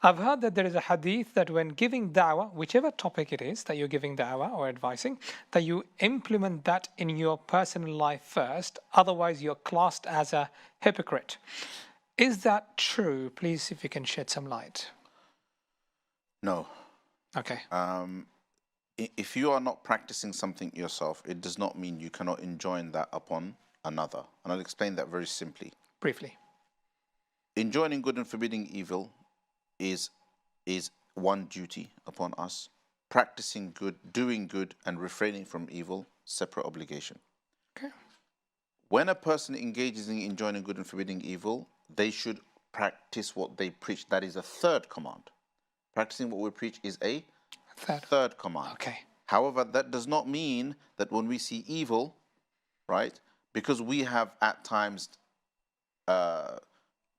I've heard that there is a hadith that when giving da'wah, whichever topic it is that you're giving da'wah or advising, that you implement that in your personal life first, otherwise you're classed as a hypocrite. Is that true? Please, if you can shed some light. No. Okay. If you are not practicing something yourself, it does not mean you cannot enjoin that upon another. And I'll explain that very simply. Briefly. Enjoining good and forbidding evil is one duty upon us. Practicing good, doing good, and refraining from evil, separate obligation. Okay. When a person engages in enjoining good and forbidding evil, they should practice what they preach. That is a third command. Practicing what we preach is a third command. Okay. However, that does not mean that when we see evil, right, because we have at times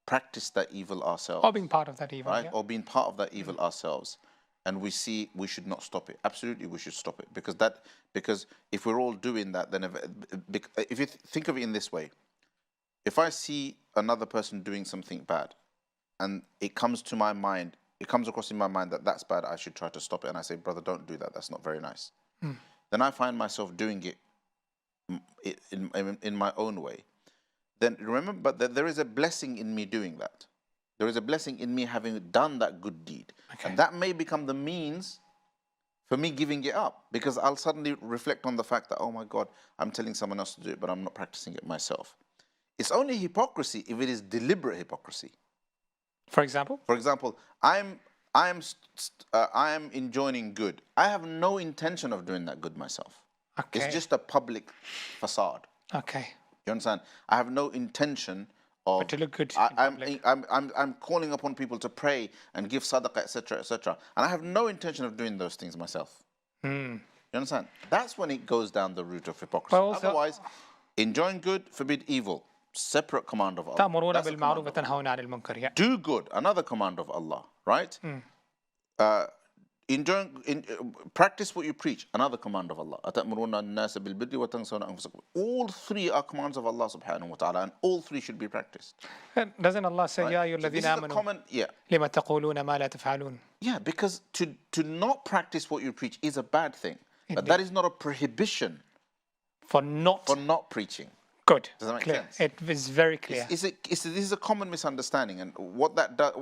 practiced that evil ourselves. Or being part of that evil. Right? Yeah. Or being part of that evil ourselves. And we see we should not stop it. Absolutely, we should stop it. Because if we're all doing that, then if you think of it in this way, if I see another person doing something bad and it comes to my mind, it comes across in my mind that that's bad, I should try to stop it. And I say, brother, don't do that. That's not very nice. Then I find myself doing it in my own way. Then remember that there is a blessing in me doing that. There is a blessing in me having done that good deed. Okay. And that may become the means for me giving it up, because I'll suddenly reflect on the fact that, oh my God, I'm telling someone else to do it, but I'm not practicing it myself. It's only hypocrisy if it is deliberate hypocrisy. For example? For example, I am enjoining good. I have no intention of doing that good myself. Okay. It's just a public facade. Okay. You understand? I have no intention of. But to look good. I'm calling upon people to pray and give sadaqah, etc., etc. And I have no intention of doing those things myself. You understand? That's when it goes down the route of hypocrisy. Otherwise, enjoying good, forbid evil. Separate command of Allah. Do good, another command of Allah, right? Practice what you preach, another command of Allah. All three are commands of Allah subhanahu wa ta'ala, and all three should be practiced. Doesn't Allah say, Ya ayyuhalladhina amanu lima taquluna ma la taf'alun? Yeah, because to not practice what you preach is a bad thing. But that is not a prohibition for not preaching. Good. Does that make clear. sense? It is very clear. This is a common misunderstanding, and what that does,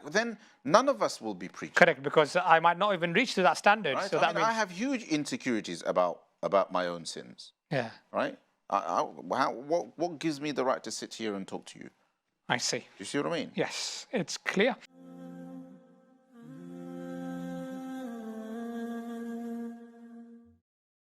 then none of us will be preaching. Correct, because I might not even reach to that standard. Right? So I mean, I have huge insecurities about my own sins. Yeah. Right? What gives me the right to sit here and talk to you? I see. You see what I mean? Yes, it's clear.